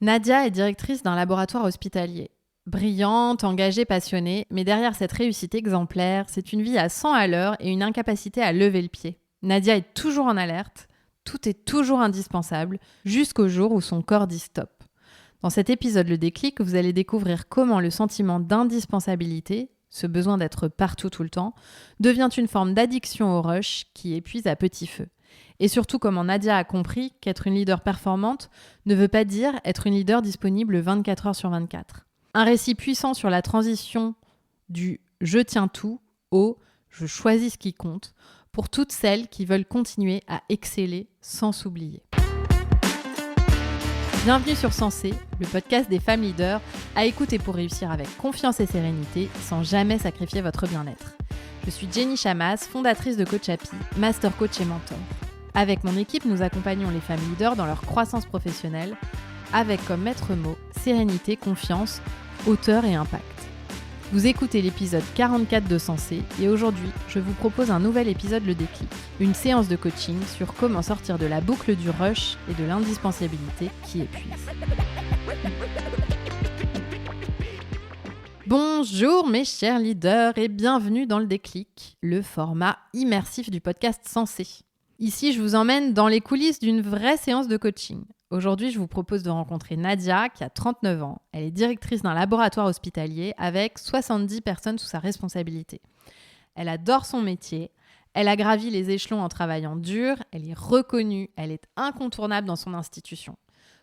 Nadia est directrice d'un laboratoire hospitalier. Brillante, engagée, passionnée, mais derrière cette réussite exemplaire, c'est une vie à 100 à l'heure et une incapacité à lever le pied. Nadia est toujours en alerte, tout est toujours indispensable, jusqu'au jour où son corps dit stop. Dans cet épisode Le Déclic, vous allez découvrir comment le sentiment d'indispensabilité, ce besoin d'être partout tout le temps, devient une forme d'addiction au rush qui épuise à petit feu. Et surtout comment Nadia a compris qu'être une leader performante ne veut pas dire être une leader disponible 24 heures sur 24. Un récit puissant sur la transition du « je tiens tout » au « je choisis ce qui compte » pour toutes celles qui veulent continuer à exceller sans s'oublier. Bienvenue sur Sensé, le podcast des femmes leaders à écouter pour réussir avec confiance et sérénité sans jamais sacrifier votre bien-être. Je suis Jenny Chamas, fondatrice de Coach Happy, master coach et mentor. Avec mon équipe, nous accompagnons les femmes leaders dans leur croissance professionnelle avec comme maître mot sérénité, confiance, hauteur et impact. Vous écoutez l'épisode 44 de Sensé et aujourd'hui, je vous propose un nouvel épisode Le Déclic, une séance de coaching sur comment sortir de la boucle du rush et de l'indispensabilité qui épuise. Bonjour mes chers leaders et bienvenue dans Le Déclic, le format immersif du podcast Sensé. Ici, je vous emmène dans les coulisses d'une vraie séance de coaching. Aujourd'hui, je vous propose de rencontrer Nadia, qui a 39 ans. Elle est directrice d'un laboratoire hospitalier avec 70 personnes sous sa responsabilité. Elle adore son métier, elle a gravi les échelons en travaillant dur, elle est reconnue, elle est incontournable dans son institution.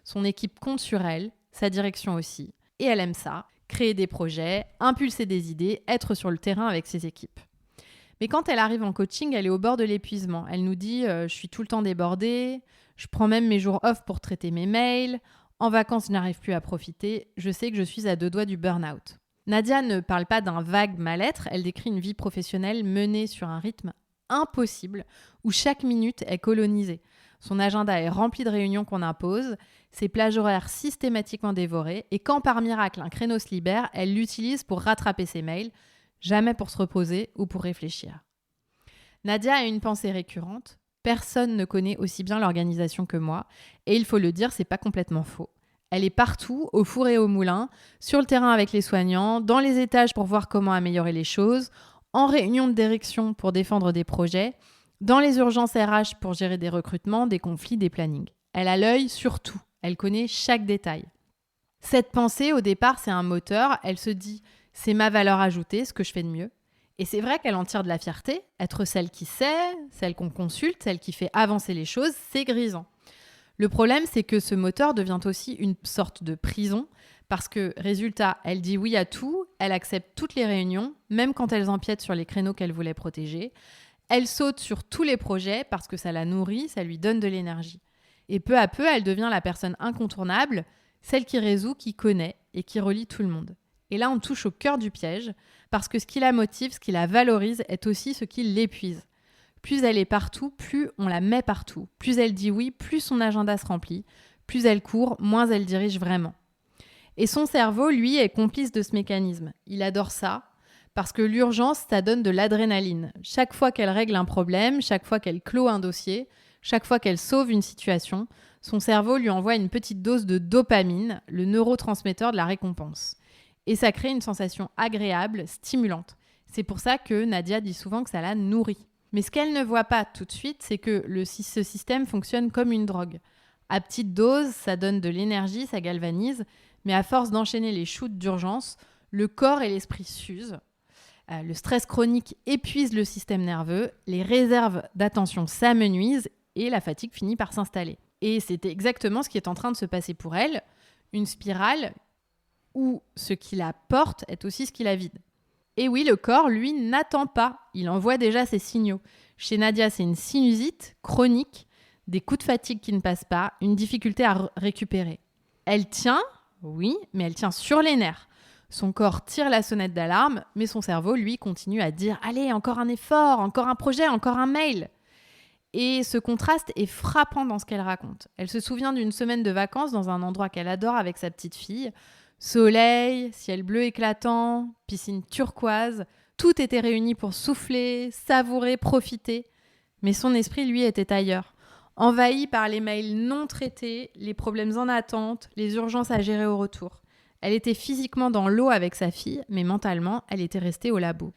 Son équipe compte sur elle, sa direction aussi, et elle aime ça, créer des projets, impulser des idées, être sur le terrain avec ses équipes. Mais quand elle arrive en coaching, elle est au bord de l'épuisement. Elle nous dit « je suis tout le temps débordée », je prends même mes jours off pour traiter mes mails. En vacances, je n'arrive plus à profiter. Je sais que je suis à 2 doigts du burn-out. Nadia ne parle pas d'un vague mal-être. Elle décrit une vie professionnelle menée sur un rythme impossible où chaque minute est colonisée. Son agenda est rempli de réunions qu'on impose, ses plages horaires systématiquement dévorées et quand par miracle un créneau se libère, elle l'utilise pour rattraper ses mails, jamais pour se reposer ou pour réfléchir. Nadia a une pensée récurrente. Personne ne connaît aussi bien l'organisation que moi. Et il faut le dire, c'est pas complètement faux. Elle est partout, au four et au moulin, sur le terrain avec les soignants, dans les étages pour voir comment améliorer les choses, en réunion de direction pour défendre des projets, dans les urgences RH pour gérer des recrutements, des conflits, des plannings. Elle a l'œil sur tout. Elle connaît chaque détail. Cette pensée, au départ, c'est un moteur. Elle se dit « c'est ma valeur ajoutée, ce que je fais de mieux ». Et c'est vrai qu'elle en tire de la fierté. Être celle qui sait, celle qu'on consulte, celle qui fait avancer les choses, c'est grisant. Le problème, c'est que ce moteur devient aussi une sorte de prison parce que, résultat, elle dit oui à tout, elle accepte toutes les réunions, même quand elles empiètent sur les créneaux qu'elle voulait protéger. Elle saute sur tous les projets parce que ça la nourrit, ça lui donne de l'énergie. Et peu à peu, elle devient la personne incontournable, celle qui résout, qui connaît et qui relie tout le monde. Et là, on touche au cœur du piège, parce que ce qui la motive, ce qui la valorise, est aussi ce qui l'épuise. Plus elle est partout, plus on la met partout. Plus elle dit oui, plus son agenda se remplit. Plus elle court, moins elle dirige vraiment. Et son cerveau, lui, est complice de ce mécanisme. Il adore ça, parce que l'urgence, ça donne de l'adrénaline. Chaque fois qu'elle règle un problème, chaque fois qu'elle clôt un dossier, chaque fois qu'elle sauve une situation, son cerveau lui envoie une petite dose de dopamine, le neurotransmetteur de la récompense. Et ça crée une sensation agréable, stimulante. C'est pour ça que Nadia dit souvent que ça la nourrit. Mais ce qu'elle ne voit pas tout de suite, c'est que ce système fonctionne comme une drogue. À petite dose, ça donne de l'énergie, ça galvanise, mais à force d'enchaîner les shoots d'urgence, le corps et l'esprit s'usent. Le stress chronique épuise le système nerveux, les réserves d'attention s'amenuisent et la fatigue finit par s'installer. Et c'est exactement ce qui est en train de se passer pour elle, une spirale où ce qui la porte est aussi ce qui la vide. Et oui, le corps, lui, n'attend pas. Il envoie déjà ses signaux. Chez Nadia, c'est une sinusite chronique, des coups de fatigue qui ne passent pas, une difficulté à récupérer. Elle tient, oui, mais elle tient sur les nerfs. Son corps tire la sonnette d'alarme, mais son cerveau, lui, continue à dire « Allez, encore un effort, encore un projet, encore un mail !» Et ce contraste est frappant dans ce qu'elle raconte. Elle se souvient d'une semaine de vacances dans un endroit qu'elle adore avec sa petite fille. Soleil, ciel bleu éclatant, piscine turquoise, tout était réuni pour souffler, savourer, profiter. Mais son esprit, lui, était ailleurs, envahie par les mails non traités, les problèmes en attente, les urgences à gérer au retour. Elle était physiquement dans l'eau avec sa fille, mais mentalement, elle était restée au labo.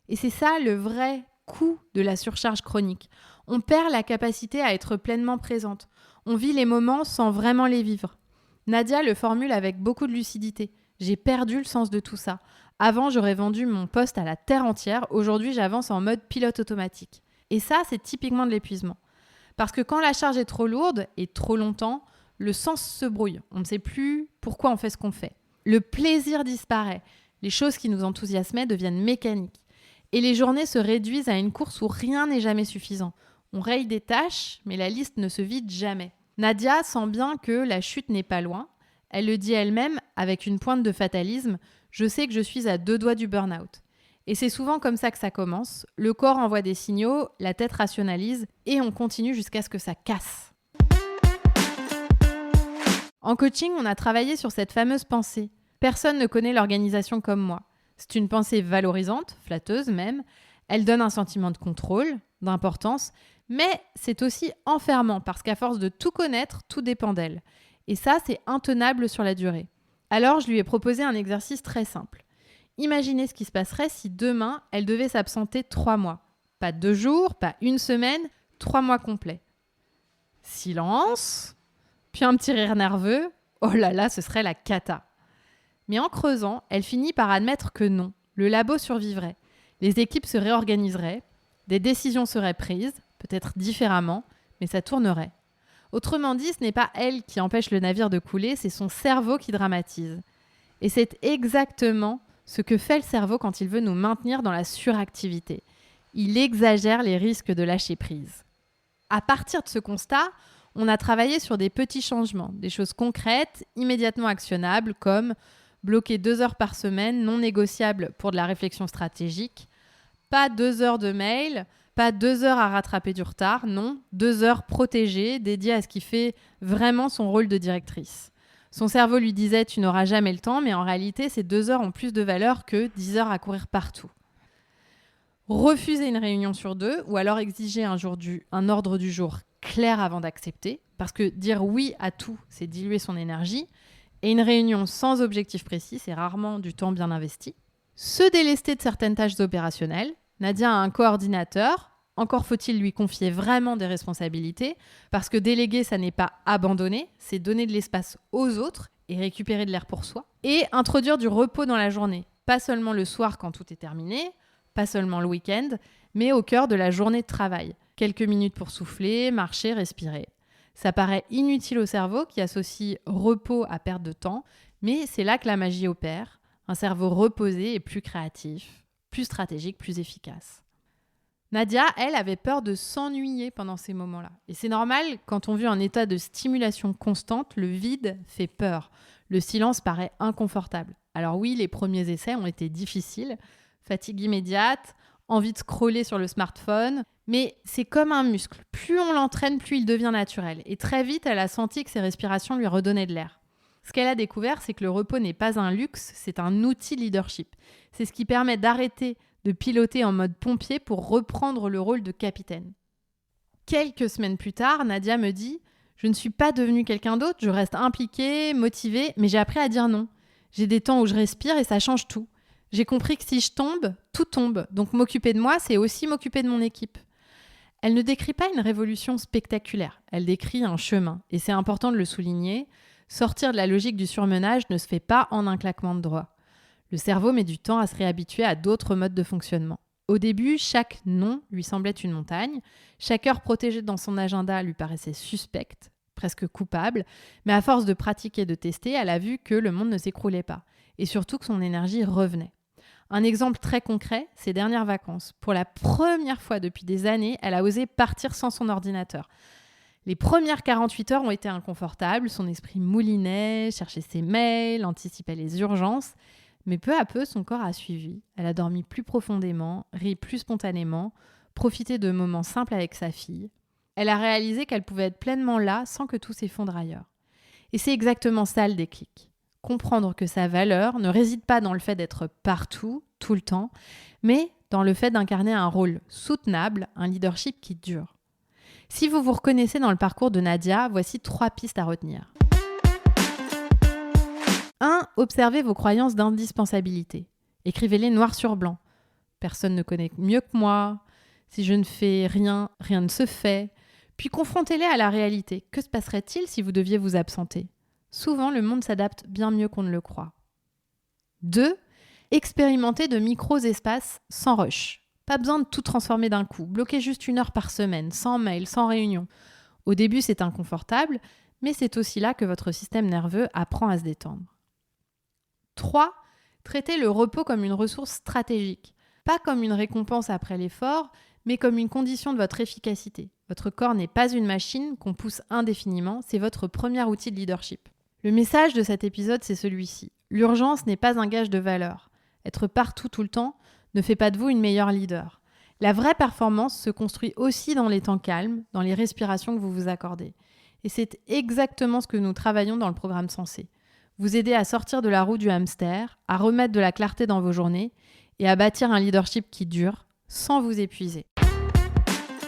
Et c'est ça le vrai coût de la surcharge chronique. On perd la capacité à être pleinement présente. On vit les moments sans vraiment les vivre. Nadia le formule avec beaucoup de lucidité. J'ai perdu le sens de tout ça. Avant, j'aurais vendu mon poste à la terre entière. Aujourd'hui, j'avance en mode pilote automatique. Et ça, c'est typiquement de l'épuisement. Parce que quand la charge est trop lourde et trop longtemps, le sens se brouille. On ne sait plus pourquoi on fait ce qu'on fait. Le plaisir disparaît. Les choses qui nous enthousiasmaient deviennent mécaniques. Et les journées se réduisent à une course où rien n'est jamais suffisant. On raye des tâches, mais la liste ne se vide jamais. Nadia sent bien que la chute n'est pas loin. Elle le dit elle-même avec une pointe de fatalisme. Je sais que je suis à 2 doigts du burn-out. Et c'est souvent comme ça que ça commence. Le corps envoie des signaux, la tête rationalise et on continue jusqu'à ce que ça casse. En coaching, on a travaillé sur cette fameuse pensée. Personne ne connaît l'organisation comme moi. C'est une pensée valorisante, flatteuse même. Elle donne un sentiment de contrôle, d'importance, mais c'est aussi enfermant parce qu'à force de tout connaître, tout dépend d'elle. Et ça, c'est intenable sur la durée. Alors, je lui ai proposé un exercice très simple. Imaginez ce qui se passerait si demain, elle devait s'absenter 3 mois. Pas 2 jours, pas 1 semaine, 3 mois complets. Silence, puis un petit rire nerveux. Oh là là, ce serait la cata. Mais en creusant, elle finit par admettre que non, le labo survivrait. Les équipes se réorganiseraient, des décisions seraient prises, peut-être différemment, mais ça tournerait. Autrement dit, ce n'est pas elle qui empêche le navire de couler, c'est son cerveau qui dramatise. Et c'est exactement ce que fait le cerveau quand il veut nous maintenir dans la suractivité. Il exagère les risques de lâcher prise. À partir de ce constat, on a travaillé sur des petits changements, des choses concrètes, immédiatement actionnables, comme bloquer 2 heures par semaine, non négociables pour de la réflexion stratégique, pas 2 heures de mail, pas 2 heures à rattraper du retard, non, 2 heures protégées, dédiées à ce qui fait vraiment son rôle de directrice. Son cerveau lui disait « tu n'auras jamais le temps », mais en réalité, ces 2 heures ont plus de valeur que 10 heures à courir partout. Refuser une réunion sur 2 ou alors exiger un ordre du jour clair avant d'accepter, parce que dire oui à tout, c'est diluer son énergie, et une réunion sans objectif précis, c'est rarement du temps bien investi. Se délester de certaines tâches opérationnelles. Nadia a un coordinateur. Encore faut-il lui confier vraiment des responsabilités, parce que déléguer, ça n'est pas abandonner, c'est donner de l'espace aux autres et récupérer de l'air pour soi. Et introduire du repos dans la journée. Pas seulement le soir quand tout est terminé, pas seulement le week-end, mais au cœur de la journée de travail. Quelques minutes pour souffler, marcher, respirer. Ça paraît inutile au cerveau qui associe repos à perte de temps, mais c'est là que la magie opère. Un cerveau reposé est plus créatif, plus stratégique, plus efficace. Nadia, elle, avait peur de s'ennuyer pendant ces moments-là. Et c'est normal, quand on vit un état de stimulation constante, le vide fait peur. Le silence paraît inconfortable. Alors oui, les premiers essais ont été difficiles. Fatigue immédiate, envie de scroller sur le smartphone. Mais c'est comme un muscle. Plus on l'entraîne, plus il devient naturel. Et très vite, elle a senti que ses respirations lui redonnaient de l'air. Ce qu'elle a découvert, c'est que le repos n'est pas un luxe, c'est un outil de leadership. C'est ce qui permet d'arrêter de piloter en mode pompier pour reprendre le rôle de capitaine. Quelques semaines plus tard, Nadia me dit « Je ne suis pas devenue quelqu'un d'autre, je reste impliquée, motivée, mais j'ai appris à dire non. J'ai des temps où je respire et ça change tout. J'ai compris que si je tombe, tout tombe. Donc m'occuper de moi, c'est aussi m'occuper de mon équipe. » Elle ne décrit pas une révolution spectaculaire, elle décrit un chemin. Et c'est important de le souligner, sortir de la logique du surmenage ne se fait pas en un claquement de doigts. Le cerveau met du temps à se réhabituer à d'autres modes de fonctionnement. Au début, chaque non lui semblait une montagne, chaque heure protégée dans son agenda lui paraissait suspecte, presque coupable, mais à force de pratiquer et de tester, elle a vu que le monde ne s'écroulait pas, et surtout que son énergie revenait. Un exemple très concret, ses dernières vacances. Pour la première fois depuis des années, elle a osé partir sans son ordinateur. Les premières 48 heures ont été inconfortables, son esprit moulinait, cherchait ses mails, anticipait les urgences. Mais peu à peu, son corps a suivi. Elle a dormi plus profondément, ri plus spontanément, profité de moments simples avec sa fille. Elle a réalisé qu'elle pouvait être pleinement là sans que tout s'effondre ailleurs. Et c'est exactement ça le déclic. Comprendre que sa valeur ne réside pas dans le fait d'être partout, tout le temps, mais dans le fait d'incarner un rôle soutenable, un leadership qui dure. Si vous vous reconnaissez dans le parcours de Nadia, voici 3 pistes à retenir. 1. Observez vos croyances d'indispensabilité. Écrivez-les noir sur blanc. Personne ne connaît mieux que moi. Si je ne fais rien, rien ne se fait. Puis confrontez-les à la réalité. Que se passerait-il si vous deviez vous absenter ? Souvent, le monde s'adapte bien mieux qu'on ne le croit. 2. Expérimentez de micro-espaces sans rush. Pas besoin de tout transformer d'un coup. Bloquez juste 1 heure par semaine, sans mail, sans réunion. Au début, c'est inconfortable, mais c'est aussi là que votre système nerveux apprend à se détendre. 3. Traitez le repos comme une ressource stratégique. Pas comme une récompense après l'effort, mais comme une condition de votre efficacité. Votre corps n'est pas une machine qu'on pousse indéfiniment, c'est votre premier outil de leadership. Le message de cet épisode, c'est celui-ci. L'urgence n'est pas un gage de valeur. Être partout tout le temps ne fait pas de vous une meilleure leader. La vraie performance se construit aussi dans les temps calmes, dans les respirations que vous vous accordez. Et c'est exactement ce que nous travaillons dans le programme Sensé. Vous aider à sortir de la roue du hamster, à remettre de la clarté dans vos journées et à bâtir un leadership qui dure sans vous épuiser.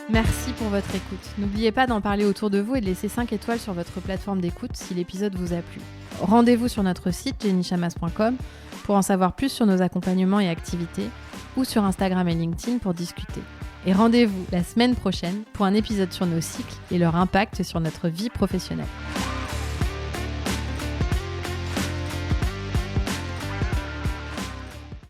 Merci pour votre écoute. N'oubliez pas d'en parler autour de vous et de laisser 5 étoiles sur votre plateforme d'écoute si l'épisode vous a plu. Rendez-vous sur notre site jennychamas.com pour en savoir plus sur nos accompagnements et activités ou sur Instagram et LinkedIn pour discuter. Et rendez-vous la semaine prochaine pour un épisode sur nos cycles et leur impact sur notre vie professionnelle.